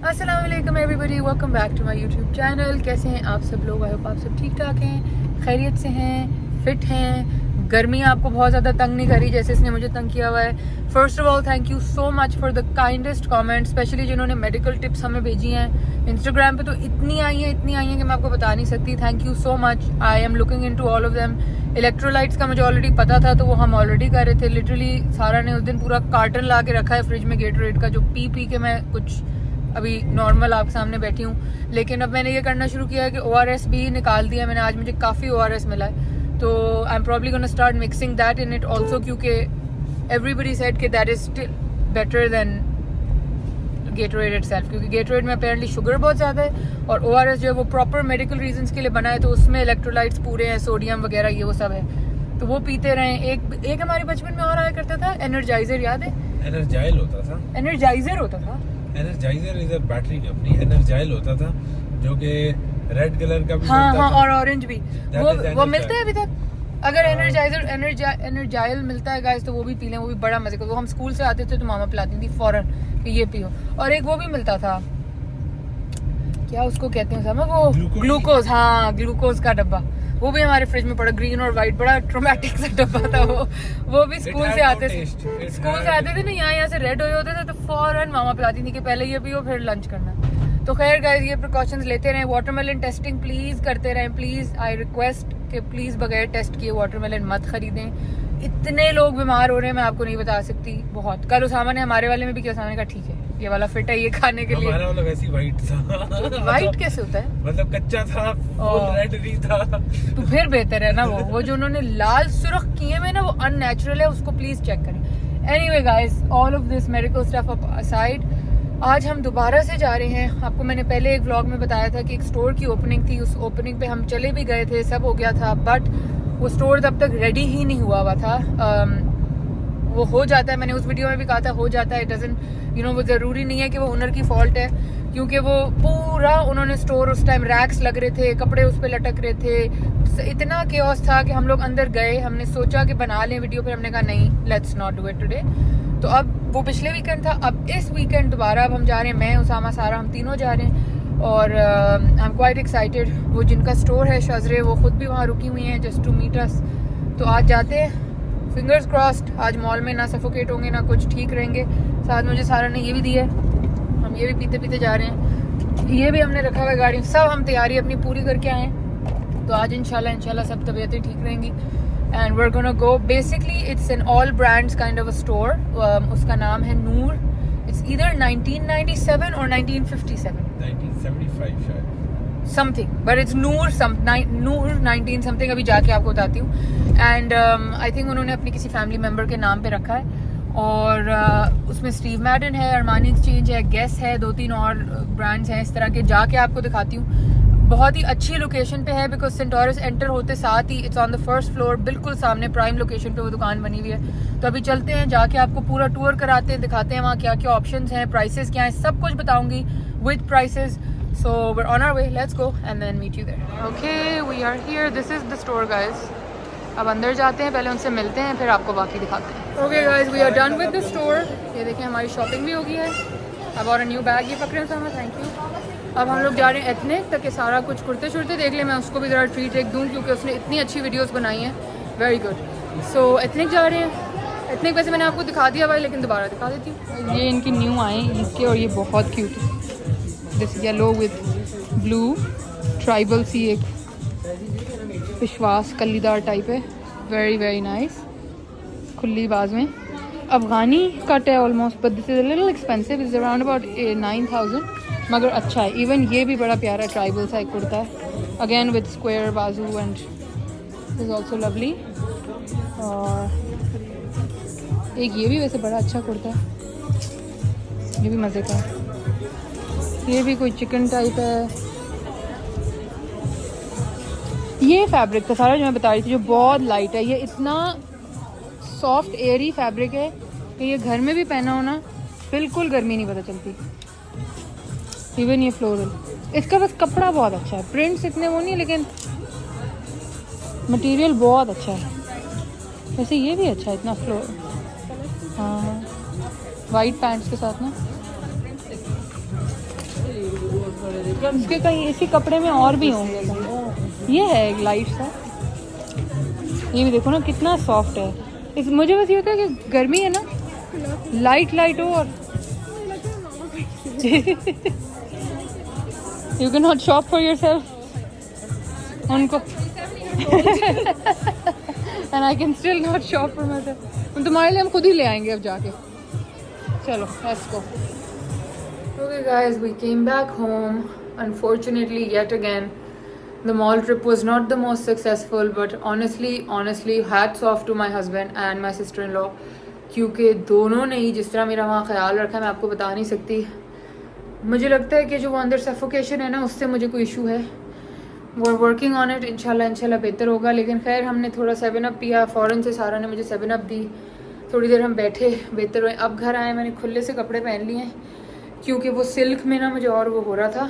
अस्सलाम वालेकुम everybody, welcome back to my YouTube channel. कैसे हैं आप सब लोग? आई होप आप सब ठीक ठाक हैं, खैरियत से हैं, फिट हैं। गर्मी आपको बहुत ज़्यादा तंग नहीं करी जैसे इसने मुझे तंग किया हुआ है। First of all thank you so much for the kindest comments, specially जिन्होंने मेडिकल टिप्स हमें भेजी हैं इंस्टाग्राम पे। तो इतनी आई हैं कि मैं आपको बता नहीं सकती। Thank you so much, I am looking into all of them. Electrolytes का मुझे ऑलरेडी पता था, तो वो हम ऑलरेडी कर रहे थे। लिटरली सारा ने उस दिन पूरा कार्टन ला के रखा है फ्रिज में गेटोरेड का, जो पी के मैं कुछ अभी नॉर्मल आपके सामने बैठी हूँ। लेकिन अब मैंने ये करना शुरू किया है कि ORS भी निकाल दिया मैंने। आज मुझे काफ़ी ORS मिला है, तो I am probably gonna start mixing that in it also, क्योंकि एवरीबडी सेड कि that is still better than Gatorade itself, क्योंकि गेटोरेड में अपेरेंटली शुगर बहुत ज़्यादा है और ORS जो है वो प्रॉपर मेडिकल रीजंस के लिए बना है, तो उसमें इलेक्ट्रोलाइट्स पूरे हैं, सोडियम वगैरह ये वो सब है, तो वो पीते रहें। एक हमारे बचपन में और आया करता था एनर्जाइजर, याद है? एनर्जाइल होता था। एनर्जाइजर होता था। Energizer is a battery company. Energizer होता था जो कि रेड कलर का भी हाँ मिलता हाँ, था। और ऑरेंज भी। वो मिलता है अभी तक। अगर एनर्जाइल मिलता है गाइस तो वो भी पी लें, वो भी बड़ा मजे का। वो हम स्कूल से आते थे तो मामा पिलाती थी फौरन कि ये पियो। और एक वो भी मिलता था, क्या उसको कहते हैं सामा, वो ग्लूकोज। हाँ, ग्लूकोज का डब्बा, वो भी हमारे फ्रिज में पड़ा, ग्रीन और व्हाइट, बड़ा ट्रोमेटिक सा डब्बा था वो भी स्कूल से आते थे ना, यहाँ से रेड हुए होते थे, तो फौरन मामा पिलाती थी कि पहले ये पियो फिर लंच करना। तो खैर गाइस, ये प्रिकॉशंस लेते रहें। वाटरमेलन टेस्टिंग प्लीज करते रहें, प्लीज आई रिक्वेस्ट कि प्लीज बगैर टेस्ट किए वाटरमेलन मत खरीदें। इतने लोग बीमार हो रहे हैं, मैं आपको नहीं बता सकती। बहुत। कल उसामा ने हमारे वाले में भी किया, उसामा ने कहा ठीक है ये वाला फिट है, ये खाने के लिए। हमारा वाला वैसे व्हाइट था। व्हाइट कैसे होता है? मतलब कच्चा था, रेड नहीं था। तो फिर बेहतर है ना वो जो उन्होंने लाल सुर्ख किए में ना, वो अननेचुरल है, उसको प्लीज चेक करें। Anyway guys, all of this medical stuff aside, आज हम दोबारा से जा रहे हैं। आपको मैंने पहले एक व्लॉग में बताया था कि एक स्टोर की ओपनिंग थी, उस ओपनिंग पे हम चले भी गए थे, सब हो गया था, बट वो स्टोर तब तक रेडी ही नहीं हुआ था। वो हो जाता है, मैंने उस वीडियो में भी कहा था, हो जाता है, इट डजंट वो ज़रूरी नहीं है कि वो ओनर की फॉल्ट है, क्योंकि वो पूरा उन्होंने स्टोर, उस टाइम रैक्स लग रहे थे, कपड़े उस पर लटक रहे थे, इतना केओस था कि हम लोग अंदर गए, हमने सोचा कि बना लें वीडियो, फिर हमने कहा नहीं, let's not do it today. तो अब वो पिछले वीकेंड था, अब इस वीकेंड दोबारा अब हम जा रहे हैं, मैं, उसामा, सारा, हम तीनों जा रहे हैं और आई एम क्वाइट एक्साइटेड। वो जिनका स्टोर है शजरे, वो खुद भी वहाँ रुकी हुई हैं जस्ट टू मीट अस। तो आज जाते हैं, फिंगर्स क्रॉस्ड, आज मॉल में ना सफोकेट होंगे ना कुछ, ठीक रहेंगे। साथ मुझे सारा ने ये भी दिया है, हम ये भी पीते पीते जा रहे हैं। ये भी हमने रखा हुआ है गाड़ी, सब हम तैयारी अपनी पूरी करके आए हैं। तो आज इंशाल्लाह सब तबीयतें ठीक रहेंगी and we are gonna go. Basically it's an all brands kind of a store. उसका नाम है नूर। इट्स ईदर 1997 और 1975 शायद, something, but it's Noor 19 something, अभी जाके आपको बताती हूँ। एंड आई थिंक उन्होंने अपनी किसी फैमिली मेम्बर के नाम पे रखा है। और उसमें स्टीव मैडन है, अरमानी एक्सचेंज है, गेस है, 2-3 और ब्रांड्स हैं इस तरह के। जाके आपको दिखाती हूँ, बहुत ही अच्छी लोकेशन पे है, बिकॉज सेंटोरस एंटर होते साथ ही it's on the first floor, बिल्कुल सामने प्राइम लोकेशन पे वो दुकान बनी हुई है। तो अभी चलते हैं, जाके आपको पूरा टूर कराते हैं, दिखाते हैं वहाँ क्या क्या ऑप्शंस हैं, प्राइसेस क्या हैं, सब कुछ बताऊंगी with prices. So we're on our way. Let's go and then meet you there. Okay, we are here. This is the store, guys. अब अंदर जाते हैं, पहले उनसे मिलते हैं, फिर आपको बाकी दिखाते हैं। Okay, guys, we are done with the store. ये देखें, हमारी शॉपिंग भी हो गई है। अब और न्यू बैग ये पकड़े हैं, थैंक यू। अब हम लोग जा रहे हैं एथनिक, ताकि सारा कुछ कुर्ते शुर्ते देख लें, मैं उसको भी ज़रा ट्रीट एक दूँ, क्योंकि उसने इतनी अच्छी वीडियोज़ बनाई हैं, वेरी गुड। सो एथनिक जा रहे हैं। एथनिक वैसे मैंने आपको दिखा दिया भाई, लेकिन दोबारा दिखा देती हूँ। ये इनकी न्यू आए इसके, और ये बहुत क्यूट है, this yellow with blue tribal सी एक विश्वास कलीदार टाइप है, वेरी वेरी नाइस, खुली बाज में। अफगानी कट है almost, but this is a little expensive, is around about 9000, मगर अच्छा है। इवन ये भी बड़ा प्यारा ट्राइबल सा एक कुर्ता है, अगेन विद स्क्वायर बाजू एंड इज ऑल्सो लवली। और एक ये भी वैसे बड़ा अच्छा कुर्ता है, ये भी मज़े का है। ये भी कोई चिकन टाइप है। ये फैब्रिक था सारा जो मैं बता रही थी, जो बहुत लाइट है, ये इतना सॉफ्ट एयरी फैब्रिक है कि ये घर में भी पहना हो ना, बिल्कुल गर्मी नहीं पता चलती। इवन ये फ्लोरल, इसका बस कपड़ा बहुत अच्छा है, प्रिंट्स इतने वो नहीं, लेकिन मटेरियल बहुत अच्छा है। वैसे ये भी अच्छा है, इतना फ्लोर, हाँ, वाइट पैंट्स के साथ ना। इसके कहीं इसी कपड़े में और भी होंगे कहीं। ये है एक लाइट सा, ये भी देखो ना कितना सॉफ्ट है। इस मुझे बस ये होता है कि गर्मी है ना, लाइट लाइट हो और you can not shop for yourself उनको and I can still not shop for my self. तुम्हारे लिए हम खुद ही ले आएंगे अब जाके। चलो let's go. Okay guys, we came back home. Unfortunately, yet again, the mall trip was not the most successful, but honestly, hats off to my husband and my sister-in-law, क्योंकि दोनों ने ही जिस तरह मेरा वहाँ ख्याल रखा मैं आपको बता नहीं सकती। मुझे लगता है कि जो वो अंदर सफोकेशन है ना, उससे मुझे कोई इशू है। वो वर्किंग ऑन इट, इंशाल्लाह बेहतर होगा। लेकिन खैर हमने थोड़ा 7-Up पिया, फ़ौरन से सारा ने मुझे 7-Up दी, थोड़ी देर हम बैठे, बेहतर हुए। अब घर आए, मैंने खुले से कपड़े पहन लिए हैं क्योंकि वो सिल्क में ना मुझे और वो हो रहा था।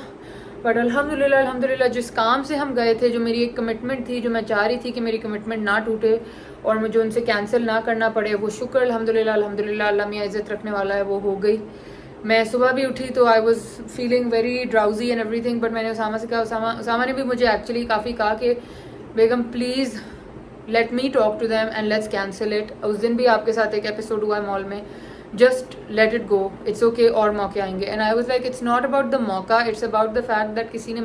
बट अल्हम्दुलिल्लाह जिस काम से हम गए थे, जो मेरी एक कमिटमेंट थी, जो मैं चाह रही थी कि मेरी कमिटमेंट ना टूटे और मुझे उनसे कैंसिल ना करना पड़े, वो शुक्र अल्हम्दुलिल्लाह अल्लाह मियाँ इज़्ज़त रखने वाला है, वो हो गई। मैं सुबह भी उठी तो I was feeling very drowsy and everything, but मैंने उसामा से कहा, उसामा ने भी मुझे एक्चुअली काफ़ी कहा कि बेगम please let me talk to them and let's cancel it. उस दिन भी आपके साथ एक एपिसोड हुआ है मॉल में, just let it go, it's okay, और मौके आएंगे। And I was like it's not about the मौका, it's about the fact that किसी ने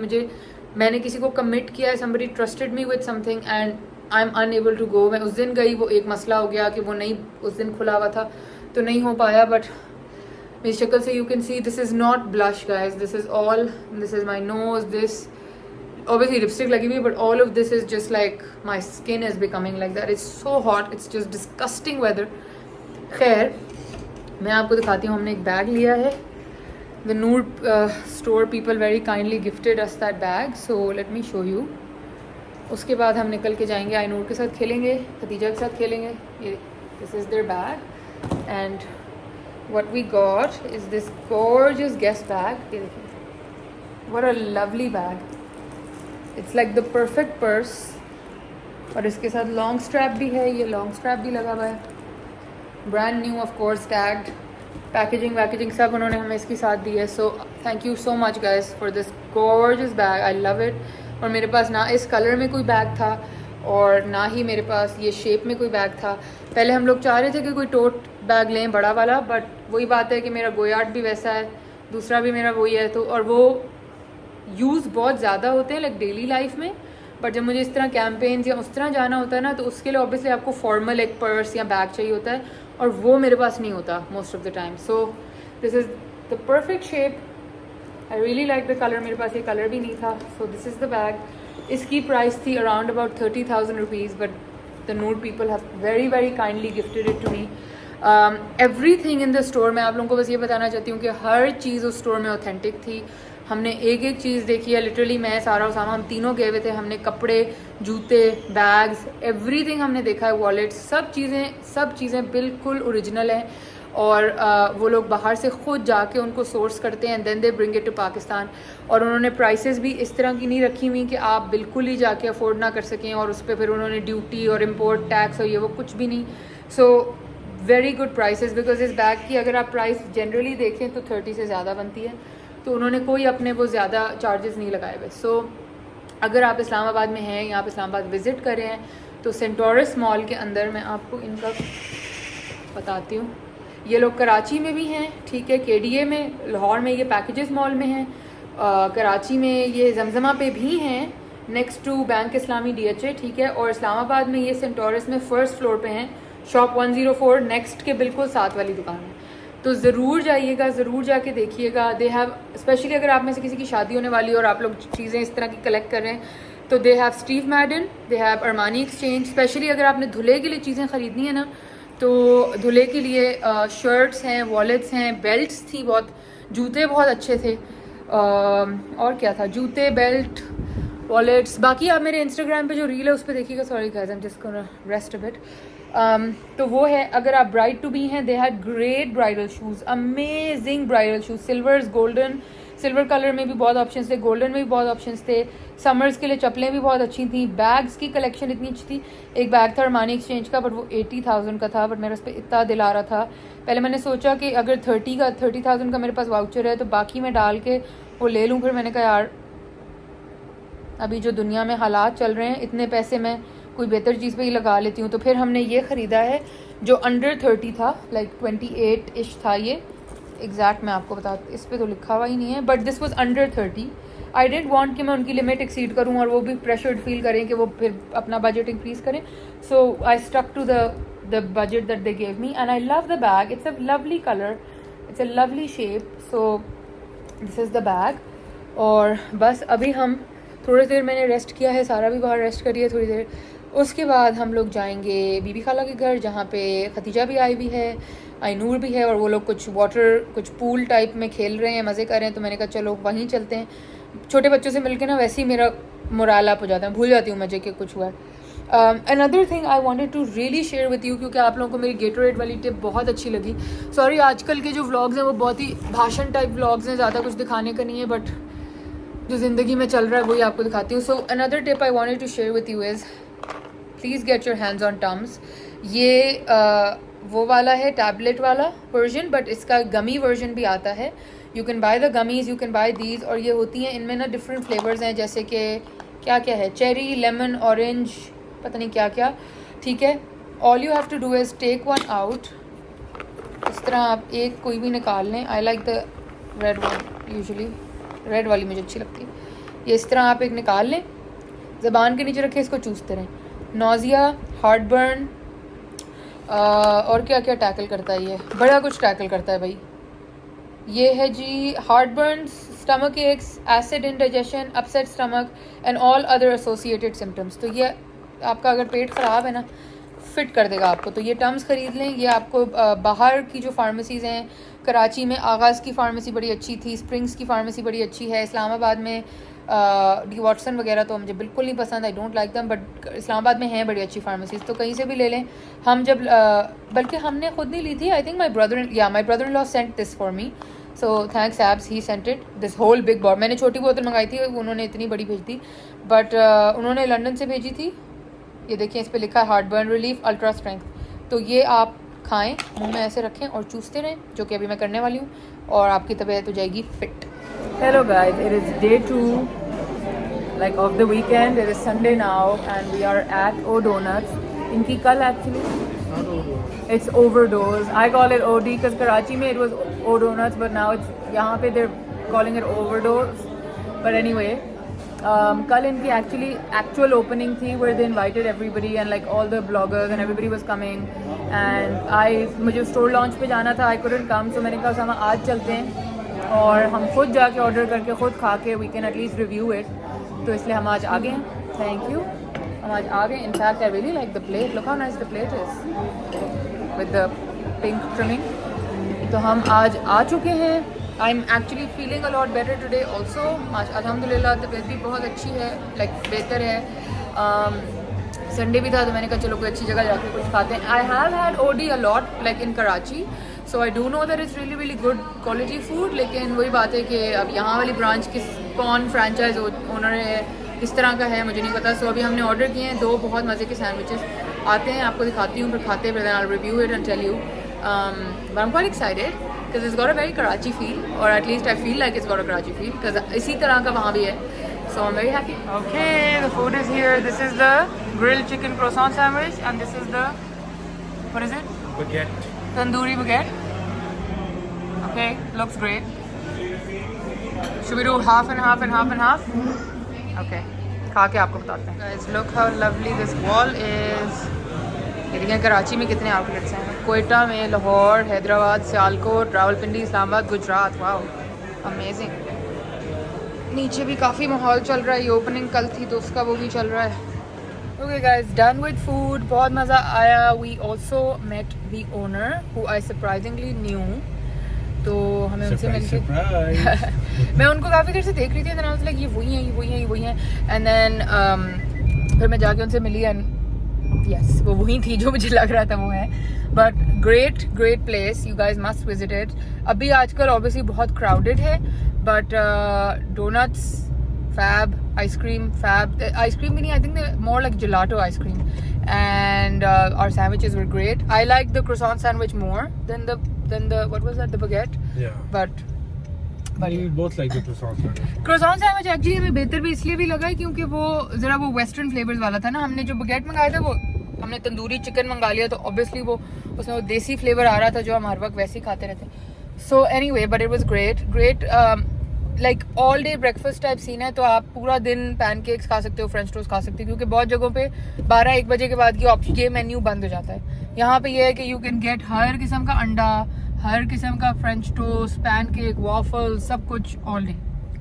मैंने किसी को कमिट किया है, somebody trusted me with something and I am unable to go. मैं उस दिन गई, वो एक मसला हो गया कि वो नहीं उस दिन खुला हुआ था तो नहीं हो पाया। बट मेरी शक्ल से you can see this is not blush guys, this is my nose, this obviously lipstick lagi हुई, but all of this is just like my skin is becoming like that. It's so hot, it's just disgusting weather. खैर मैं आपको दिखाती हूँ, हमने एक bag लिया है। The Noor store people very kindly gifted us that bag, so let me show you. उसके बाद हम निकल के जाएंगे, आइनूर के साथ खेलेंगे, खदीजा के साथ खेलेंगे। ये this is their bag and what we got is this gorgeous guest bag. ये देखिए, what a lovely bag. It's like the perfect purse और इसके साथ लॉन्ग स्ट्रैप भी है, ये लॉन्ग स्ट्रैप भी लगा हुआ है, brand new of course, tagged, packaging सब उन्होंने हमें इसके साथ दी है। सो thank you so much guys for this gorgeous bag, I love it. और मेरे पास ना इस कलर में कोई बैग था और ना ही मेरे पास ये शेप में कोई बैग था। पहले हम लोग चाह रहे थे कि कोई टोट बैग लें बड़ा वाला, बट वही बात है कि मेरा गोयार्ड भी वैसा है, दूसरा भी मेरा वही है, तो और वो यूज़ बहुत ज़्यादा होते हैं लाइक डेली लाइफ में। बट जब मुझे इस तरह कैंपेन्स या उस तरह जाना होता है ना, तो उसके लिए ऑब्वियसली आपको फॉर्मल एक पर्स या बैग चाहिए होता है और वो मेरे पास नहीं होता most of the time. So this is the perfect shape, I really like the colour. मेरे पास ये कलर भी नहीं था, so this is the bag. इसकी प्राइस थी around about 30,000 rupees, but the Noor people have very kindly gifted it to me. Everything in the store, मैं आप लोगों को बस ये बताना चाहती हूँ कि हर चीज़ उस स्टोर में ऑथेंटिक थी। हमने एक एक चीज़ देखी है, लिटरली मैं, सारा, उसामा, हम तीनों गए हुए थे। हमने कपड़े, जूते, बैग्स, एवरीथिंग हमने देखा है, वॉलेट्स, सब चीज़ें बिल्कुल ओरिजिनल हैं। और वो लोग बाहर से ख़ुद जाके उनको सोर्स करते हैं, then they bring it to Pakistan. और उन्होंने प्राइसेस भी इस तरह की नहीं रखी हुई कि आप बिल्कुल ही जाके अफोर्ड ना कर सकें, और उस पर फिर उन्होंने ड्यूटी और इम्पोर्ट टैक्स और ये वो कुछ भी नहीं। So very good prices, because इस बैग की अगर आप प्राइस जनरली देखें तो 30 से ज़्यादा बनती है, तो उन्होंने कोई अपने वो ज़्यादा चार्जेस नहीं लगाए हुए। सो अगर आप इस्लामाबाद में हैं या आप इस्लामाबाद विज़िट कर रहे हैं तो सेंटोरस मॉल के अंदर, मैं आपको इनका बताती हूँ, ये लोग कराची में भी हैं, ठीक है, KDA में, लाहौर में ये पैकेजेस मॉल में हैं, कराची में ये जमजमा पे भी हैं next to Bank Islami DHA, ठीक है, और इस्लामाबाद में ये सेंटोरस में फर्स्ट फ्लोर पे हैं, शॉप 104 नेक्स्ट के बिल्कुल साथ वाली दुकान है। तो ज़रूर जाइएगा, ज़रूर जाके देखिएगा। दे हैव, स्पेशली अगर आप में से किसी की शादी होने वाली है और आप लोग चीज़ें इस तरह की कलेक्ट कर रहे हैं, तो they have Steve मैडन, they have Armani exchange. Specially अगर आपने दूल्हे के लिए चीज़ें ख़रीदनी है ना, तो दूल्हे के लिए शर्ट्स हैं, वॉलेट्स हैं, बेल्ट्स थी बहुत, जूते बहुत अच्छे थे, और क्या था, जूते, बेल्ट, वॉलेट्स। बाकी आप मेरे इंस्टाग्राम पे जो रील है उस पर देखिएगा। Sorry guys, I am just gonna rest a bit. तो वो है, अगर आप ब्राइड टू बी हैं, they had great bridal shoes, amazing bridal shoes, silvers, golden, silver colour में भी बहुत ऑप्शंस थे, गोल्डन में भी बहुत ऑप्शंस थे। समर्स के लिए चप्पलें भी बहुत अच्छी थी, बैग्स की कलेक्शन इतनी अच्छी थी। एक बैग था अरमानी एक्सचेंज का, बट वो 80,000 का था, बट मेरा उस पर इतना दिल आ रहा था। पहले मैंने सोचा कि अगर 30,000 का मेरे पास वाउचर है तो बाकी मैं डाल के वो ले लूँ। फिर मैंने कहा यार अभी जो दुनिया में हालात चल रहे हैं, इतने पैसे मैं कोई बेहतर चीज़ पे ही लगा लेती हूँ। तो फिर हमने ये ख़रीदा है जो अंडर 30 था, लाइक 28 इश था ये एग्जैक्ट। मैं आपको बता, इस पर तो लिखा हुआ ही नहीं है, but this was under 30। I didn't want कि मैं उनकी लिमिट एक्सीड करूँ और वो भी प्रेशर्ड फील करें कि वो फिर अपना बजट इंक्रीज करें। So I stuck to the budget that they gave me and I love the bag. It's a lovely colour, it's a lovely shape. So this is the bag. और बस अभी हम थोड़ी देर मैंने रेस्ट किया है, सारा भी बाहर रेस्ट करी है थोड़ी देर। उसके बाद हम लोग जाएंगे बीबी खाला के घर, जहाँ पे खतीजा भी आई हुई है, आईनूर भी है, और वो लोग कुछ पूल टाइप में खेल रहे हैं, मज़े कर रहे हैं। तो मैंने कहा चलो वहीं चलते हैं। छोटे बच्चों से मिलके ना वैसे ही मेरा मोराल अप हो जाता है, भूल जाती हूँ मजे के कुछ हुआ है। Another thing I wanted to really share with you, क्योंकि आप लोगों को मेरी गेटोरेड वाली टिप बहुत अच्छी लगी। सॉरी आजकल के जो व्लॉग्स हैं वो बहुत ही भाषण टाइप व्लॉग्स हैं, ज़्यादा कुछ दिखाने का नहीं है, बट जो ज़िंदगी में चल रहा है वही आपको दिखाती हूँ। So another tip I wanted to share with you is please get your hands on Tums. ये वो वाला है टैबलेट वाला वर्जन, बट इसका गमी वर्जन भी आता है। You can by the gummies, you can buy these. और ये होती हैं, इनमें ना डिफरेंट फ्लेवर्स हैं, जैसे कि क्या क्या है, चेरी, लेमन, ऑरेंज, पता नहीं क्या क्या। ठीक है, all you have to do is take one out. इस तरह आप एक कोई भी निकाल लें। I like the red one, usually red वाली मुझे अच्छी लगती है। ये इस तरह आप एक निकाल लें, ज़बान के नीचे रखें, इसको चूसते रहें। नोज़िया, हार्ट बर्न, और क्या क्या टैकल करता है ये, बड़ा कुछ टैकल करता है भाई। ये है जी heartburn, stomach aches, acid indigestion, upset stomach and all other associated symptoms. तो ये आपका अगर पेट ख़राब है ना, फिट कर देगा आपको। तो ये टम्स ख़रीद लें। ये आपको बाहर की जो फार्मेसीज़ हैं, कराची में आगाज़ की फार्मेसी बड़ी अच्छी थी, स्प्रिंग्स की फार्मेसी बड़ी अच्छी है, इस्लामाबाद में डी वाटसन वगैरह तो मुझे बिल्कुल नहीं पसंद, I don't like them, but Islamabad में हैं बड़ी अच्छी फार्मेसीज़, तो कहीं से भी ले लें। हम जब बल्कि हमने खुद नहीं ली थी, I think my brother in law sent this for me, so thanks Abs, he sent it this whole big bottle. मैंने छोटी बोतल मंगाई थी, उन्होंने इतनी बड़ी भेज दी, बट उन्होंने लंदन से भेजी थी। ये देखिए इस पर लिखा है heart burn relief ultra strength. तो ये आप खाएं, मुंह में ऐसे रखें और चूसते रहें, जो कि अभी मैं करने वाली हूँ, और आपकी तबीयत हो जाएगी fit. Hello guys, it is day 2 like of the weekend. It is Sunday now and we are at O'Donuts. इनकी कल actually it's Overdose. I call it OD because Karachi में it was O'Donuts, but now it's यहाँ पे they're calling it Overdose. But anyway, कल इनकी actual opening थी where they invited everybody and like all the bloggers and everybody was coming. And मुझे store launch पे जाना था, I couldn't come, so मैंने कहा हम आज चलते हैं और हम खुद जाके ऑर्डर करके खुद खा के we can at least review it. तो इसलिए हम आज आ गए हैं। थैंक यू, हम आज आ गए। In fact I really like the plate, look how nice the plate is with the pink trimming. तो हम आज आ चुके हैं। I am actually feeling a lot better today also. अल्हम्दुलिल्लाह तबीयत भी बहुत अच्छी है, लाइक बेहतर है। संडे भी था तो मैंने कहा चलो कोई अच्छी जगह जाके कुछ खाते हैं। I have had OD a lot like in Karachi, so I do know that is really good quality food. लेकिन वही बात है कि अब यहाँ वाली ब्रांच कौन फ्रेंचाइज ओनर है, किस तरह का है, मुझे नहीं पता। सो अभी हमने ऑर्डर किए हैं 2 बहुत मज़े के सैंडविचेस। आते हैं, आपको दिखाती हूँ, फिर खाते हैं, फिर I review it and tell you. But I am quite excited because it's got a very Karachi feel, और at least I feel like it's got a Karachi feel because इसी तरह का वहाँ भी है। So I'm very happy. Okay, the food is here. This is the grilled chicken croissant sandwich, and this is the, what is it? Baguette. Tandoori baguette. Okay, looks great. Should we do half and half and half and half? Okay, खा के आपको बताते हैं। Guys, look how lovely this wall is. ये देखिए कराची में कितने outlets हैं, कोयटा में, लाहौर, हैदराबाद, सियालकोट, रावलपिंडी, इस्लामाबाद, गुजरात। Wow, amazing. नीचे भी काफ़ी माहौल चल रहा है, ये ओपनिंग कल थी तो उसका वो भी चल रहा है। Okay guys, done with food, बहुत मज़ा आया। We also met the owner who I surprisingly knew, तो हमें उनसे मिलके मैं उनको काफ़ी देर से देख रही थी, देन आई वाज लाइक ये वही हैं, ये वही हैं, ये वही हैं। एंड देन फिर मैं जाके उनसे मिली एंड यस, वो वही थी जो मुझे लग रहा था वो है। But great place, you guys must visit it. अभी आजकल ऑब्वियसली बहुत क्राउडेड है, but doughnuts fab, ice cream fab, ice cream भी नहीं, I think more like gelato ice cream, and our sandwiches were great. I like the croissant sandwich more than the what was that, the baguette. Yeah. But We both like the croissant sandwich. Croissant sandwich actually हमें बेहतर भी इसलिए भी लगा क्योंकि वो ज़रा वो वेस्टर्न फ्लेवर्स वाला था ना। हमने जो बगैट मंगाया था वो हमने तंदूरी चिकन मंगा लिया, तो ऑब्वियसली वो उसमें वो देसी फ्लेवर आ रहा था जो हम हर वक्त वैसे ही खाते रहते। So anyway but it was great like all day breakfast type scene है, तो आप पूरा दिन पैनकेक्स खा सकते हो, फ्रेंच टोस्ट खा सकते हो, क्योंकि बहुत जगहों पे 12-1 बजे के बाद ये मेन्यू बंद हो जाता है। यहाँ पे ये है कि यू कैन गेट हर किस्म का अंडा, हर किस्म का फ्रेंच टोस्ट, पैनकेक, वॉफल, सब कुछ ऑल डे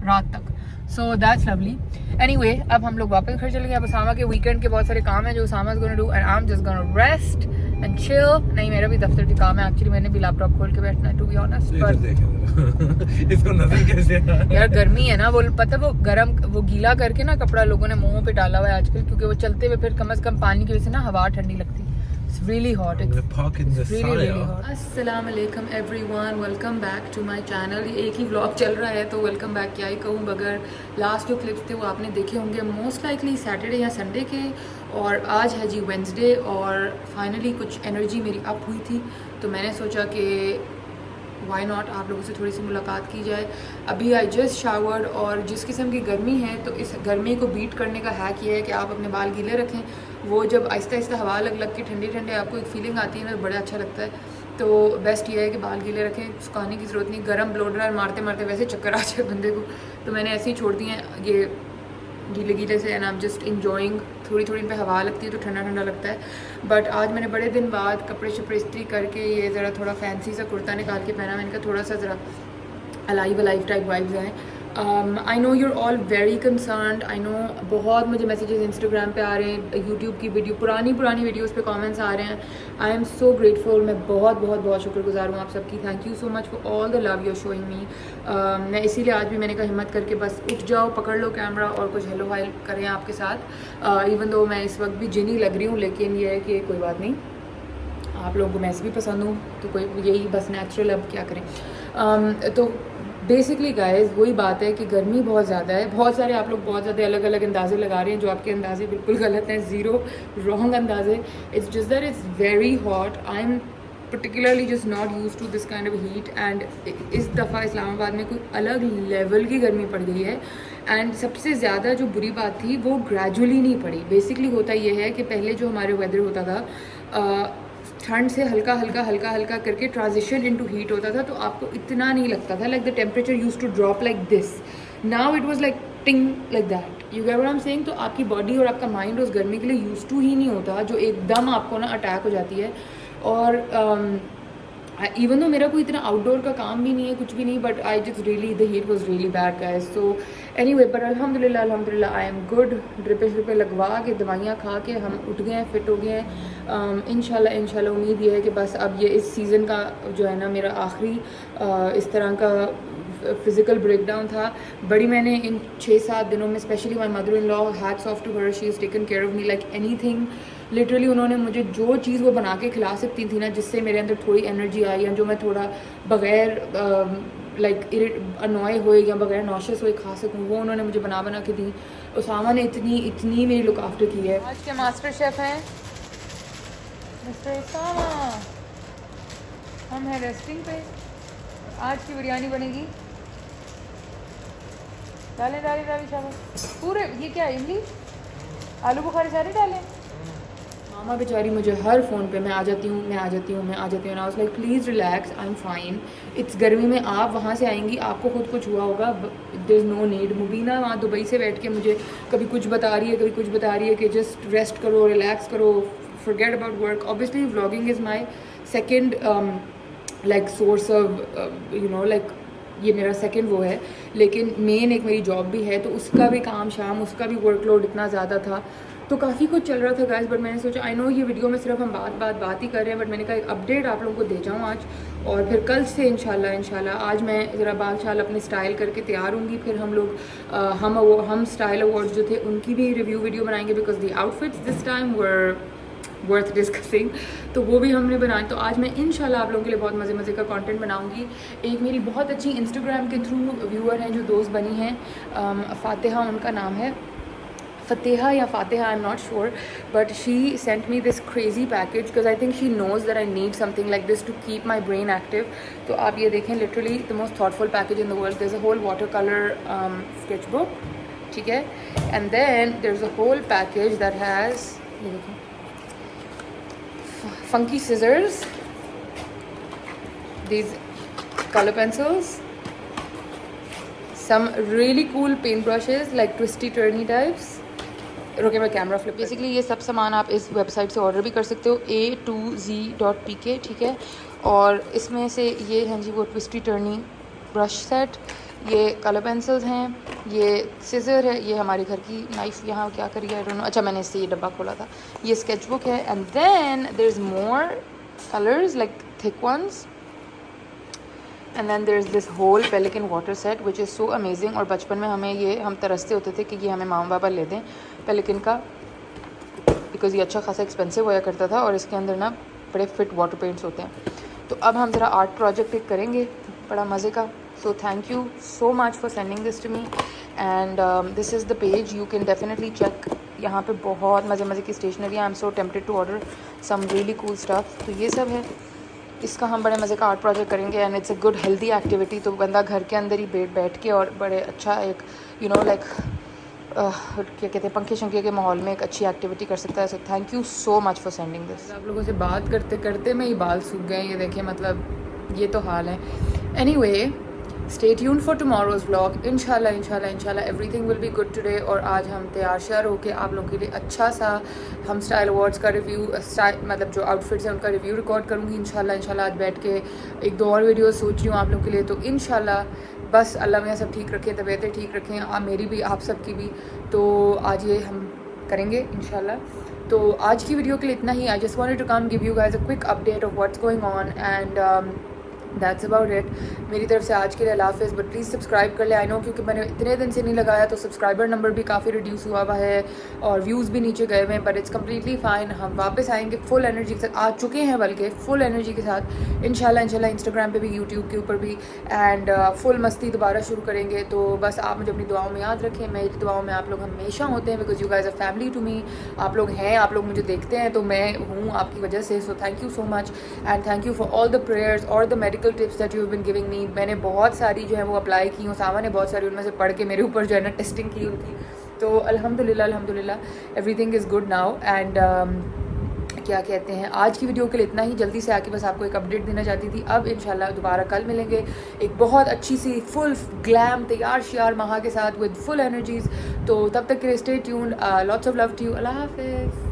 रात तक। So that's lovely. एनीवे अब हम लोग वापस घर चले गए। अब उसामा के वीकेंड के बहुत सारे काम हैं जो Usama is gonna do and I am just gonna rest and chill. नहीं, मेरा भी दफ्तर के काम है एक्चुअली, मैंने भी लैपटॉप खोल के बैठना है टू बी ऑनेस्ट। पर इसको नजर कैसे यार गर्मी है ना, वो पता वो गरम वो गीला करके ना कपड़ा लोगों ने मुंह पे डाला हुआ है आजकल, क्योंकि वो चलते हुए फिर कम से कम पानी की वजह से ना हवा ठंडी लगती है। It's really hot. It's really hot. अस्सलाम वालेकुम everyone, welcome back to my channel. एक ही व्लॉग चल रहा है तो वेलकम बैक क्या ही कहूँ, बगैर लास्ट जो क्लिप्स थे वो आपने देखे होंगे मोस्ट लाइकली सैटरडे या संडे के, और आज है जी वेंसडे और फाइनली कुछ एनर्जी मेरी अप हुई थी, तो मैंने सोचा कि वाई नॉट आप लोगों से थोड़ी सी मुलाकात की जाए। अभी आई जस्ट शावर्ड, और जिस किस्म की गर्मी है तो इस गर्मी को बीट करने का हैक ये है कि आप अपने बाल गीले रखें। वो जब आहिस्ता आहिस्ता हवा लग के ठंडे ठंडे आपको एक फीलिंग आती है ना, बड़ा अच्छा लगता है। तो बेस्ट ये है कि बाल गीले रखें, सुखाने की ज़रूरत नहीं। गर्म ब्लो ड्रायर मारते मारते वैसे चक्कर आ जाए बंदे को, तो मैंने ऐसे ही छोड़ दिए हैं ये गीले गीले से, and I am just enjoying. थोड़ी थोड़ी पे हवा लगती है तो ठंडा ठंडा लगता है। बट आज मैंने बड़े दिन बाद कपड़े शपड़े इस्त्री करके ये ज़रा थोड़ा फैंसी सा कुर्ता निकाल के पहना। मैंने कहा थोड़ा सा ज़रा अलाइव टाइप वाइब्स आए। I know you're all very concerned, I know बहुत मुझे मैसेजेस इंस्टाग्राम पे आ रहे हैं, यूट्यूब की वीडियो पुरानी वीडियोस पे कमेंट्स आ रहे हैं। आई एम सो ग्रेटफुल, मैं बहुत शुक्रगुजार हूँ आप सबकी। Thank you so much for all the love you are showing me. मैं इसीलिए आज भी मैंने कहा हिम्मत करके बस उठ जाओ, पकड़ लो कैमरा और कुछ हेलो हाई करें आपके साथ। इवन दो मैं इस वक्त भी जिनी लग रही हूँ, लेकिन ये है कि कोई बात नहीं, आप लोगों को मैं ऐसे भी पसंद हूँ तो कोई यही बस नेचुरल, अब क्या करें। तो बेसिकली गाइस वही बात है कि गर्मी बहुत ज़्यादा है। बहुत सारे आप लोग बहुत ज़्यादा अलग अलग अंदाजे लगा रहे हैं, जो आपके अंदाजे बिल्कुल गलत हैं, ज़ीरो रॉन्ग अंदाजे। It's just that it's very hot. I am particularly just not used to this kind of heat, and इस दफ़ा इस्लामाबाद में कोई अलग लेवल की गर्मी पड़ गई है। एंड सबसे ज़्यादा जो बुरी बात थी वो ग्रेजुअली नहीं पड़ी। बेसिकली होता ये है कि पहले जो हमारे वेदर होता था, ठंड से हल्का हल्का करके ट्रांजिशन इनटू हीट होता था, तो आपको इतना नहीं लगता था। Like the temperature use to drop like this, now it was like thing like that, you get what I am saying. तो आपकी बॉडी और आपका माइंड उस गर्मी के लिए यूज टू ही नहीं होता, जो एकदम आपको ना अटैक हो जाती है। और इवन दो मेरा कोई इतना आउटडोर का काम भी नहीं है, कुछ भी नहीं, but I just really the heat was really bad guys. So anyway but अल्हम्दुलिल्लाह आई एम गुड। ड्रिपे लगवा के दवाइयाँ खा के हम उठ गए हैं, फिट हो गए हैं। इंशाल्लाह उम्मीद ये है कि बस अब ये इस सीज़न का जो है ना मेरा आखिरी इस तरह का फिज़िकल ब्रेकडाउन था। बड़ी मैंने इन 6-7 दिनों में, specially my mother in law, hats off to her, she is taken care of me like anything. Literally उन्होंने मुझे जो चीज़ वो बना के खिला सकती थी ना, जिससे मेरे अंदर थोड़ी एनर्जी आई, या जो मैं थोड़ा बग़ैर लाइक अनॉय हुए या बग़ैर नॉशियस हुए खा सकूँ, वो उन्होंने मुझे बना के दी। उसामा ने इतनी मेरी लुक आफ्टर की है। आज के मास्टर शेफ़ हैं मिस्टर उसामा। हम हैं रेस्टिंग पे। आज की बिरयानी बनेगी, डालें शाबाश पूरे। ये क्या है, इमली आलू बुखारे सारे डालें। मामा बेचारी मुझे हर फ़ोन पे मैं आ जाती हूँ ना, उस like please relax, I am fine. It's गर्मी में आप वहाँ से आएंगी, आपको खुद कुछ हुआ होगा, there is no need. Mubina वहाँ दुबई से बैठ के मुझे कभी कुछ बता रही है कि जस्ट रेस्ट करो, रिलैक्स करो, forget about work. Obviously vlogging is my second like source of you know like, ये मेरा सेकंड वो है, लेकिन मेन एक मेरी जॉब भी है, तो उसका भी काम शाम, उसका भी वर्कलोड इतना ज़्यादा था, तो काफ़ी कुछ चल रहा था गाइस। बट मैंने सोचा, आई नो ये वीडियो में सिर्फ हम बात ही कर रहे हैं, बट मैंने कहा एक अपडेट आप लोगों को दे जाऊँ आज, और फिर कल से इंशाल्लाह आज मैं ज़रा बाल शाल अपने स्टाइल करके तैयार होंगी। फिर हम लोग हम स्टाइल अवार्ड्स जो थे उनकी भी रिव्यू वीडियो बनाएंगे, because the outfits this time were worth discussing, तो वो भी हमने बनाए। तो आज मैं इंशाल्लाह आप लोगों के लिए बहुत मज़े का कंटेंट बनाऊंगी। एक मेरी बहुत अच्छी इंस्टाग्राम के थ्रू व्यूअर हैं, जो दोस्त बनी हैं, फ़ातिहा उनका नाम है। Fatiha या Fatiha, I'm not sure, but she sent me this crazy package because I think she knows that I need something like this to keep my brain active. तो आप ये देखें, literally the most thoughtful package in the world. There's a whole watercolor sketchbook, ठीक है, and then there's a whole package that has, ये देखें, funky scissors, these color pencils, some really cool paint brushes like twisty turny types. रुके मैं camera flip. Basically ये सब सामान आप इस वेबसाइट से ऑर्डर भी कर सकते हो, a2z.pk, ठीक है। और इसमें से ये हैं जी वो ट्विस्टी टर्नी ब्रश सेट, ये कलर पेंसिल्स हैं, ये सीज़र है, ये हमारे घर की नाइफ़ यहाँ क्या करिए आई डोंट नो, अच्छा मैंने इससे ये डब्बा खोला था, ये स्केचबुक है, and then there is more colours like thick ones, and then there is this whole Pelican water set which is so amazing. और बचपन में हमें ये हम तरसते होते थे कि ये हमें मामा पापा ले दें पेलिकन का, बिकॉज़ ये अच्छा खासा एक्सपेंसिव होया करता था और इसके अंदर ना बड़े फिट वाटर पेंट्स होते हैं। तो अब हम ज़रा आर्ट प्रोजेक्ट एक करेंगे बड़ा मज़े का। So thank you so much for sending this to me, and this is the page, you can definitely check. यहाँ पे बहुत मज़े मज़े की stationery, I am so tempted to order some really cool stuff. तो ये सब है, इसका हम बड़े मज़े का आर्ट प्रोजेक्ट करेंगे, and it's a good healthy activity. तो बंदा घर के अंदर ही बैठ के और बड़े अच्छा एक यू नो लाइक क्या कहते हैं पंखे शंखे के माहौल में एक अच्छी एक्टिविटी कर सकता है। सो thank you so much for sending this. आप लोगों से बात करते करते मेरे बाल सूख गए, ये देखें, मतलब ये तो हाल है। Anyway, stay tuned for tomorrow's vlog. इंशाल्लाह इंशाल्लाह इंशाल्लाह everything will be good today. और आज हम तैयार श्यार होके आप लोगों के लिए अच्छा सा हम स्टाइल अवार्ड्स का रिव्यू, मतलब जो आउटफिट्स हैं उनका रिव्यू रिकॉर्ड करूँगी इंशाल्लाह। इंशाल्लाह आज बैठ के एक दो और वीडियोस सोच रही हूँ आप लोगों के लिए। तो इंशाल्लाह बस अल्लाह मियाँ सब ठीक रखें, तबीयतें ठीक रखें, आप मेरी भी आप सब की भी। तो आज ये हम करेंगे इंशाल्लाह। तो आज की वीडियो के लिए इतना ही। I just wanted to come give you guys a quick update of what's going on, and that's about it. मेरी तरफ से आज के लिए अल्लाह हाफ़िज़। बट प्लीज़ सब्सक्राइब कर ले, आई नो, क्योंकि मैंने इतने दिन से नहीं लगाया तो सब्सक्राइबर नंबर भी काफ़ी रिड्यूस हुआ हुआ है और व्यूज़ भी नीचे गए हुए हैं, बट इट्स कम्प्लीटली फ़ाइन। हम वापस आएंगे फुल एनर्जी के साथ, आ चुके हैं बल्कि फुल एनर्जी के साथ इंशाल्लाह इंशाल्लाह। इंस्टाग्राम पे भी, यूट्यूब के ऊपर भी, एंड फुल मस्ती दोबारा शुरू करेंगे। तो बस आप मुझे अपनी दुआओं में याद रखें, मेरी दुआओं में आप लोग हमेशा होते हैं, because you guys a family to me. आप लोग हैं, आप लोग मुझे देखते हैं, तो मैं हूँ आपकी वजह से। So thank you so much, and thank you for all the prayers और the medical tips that you have been giving me. मैंने बहुत सारी जो है वो अप्लाई की हूँ, सामा ने बहुत सारी उनमें से पढ़ के मेरे ऊपर जो है ना टेस्टिंग की उनकी। तो अल्हम्दुलिल्लाह अल्हम्दुलिल्लाह everything is good now. And क्या कहते हैं, आज की वीडियो के लिए इतना ही। जल्दी से आके बस आपको एक अपडेट देना चाहती थी। अब इंशाल्लाह दोबारा कल मिलेंगे एक बहुत अच्छी सी फुल ग्लैम तैयार श्यार माह के साथ विद फुल एनर्जीज़। तो तब तक के लिए stay tuned, lots of love to you, अल्लाह हाफ़िज़।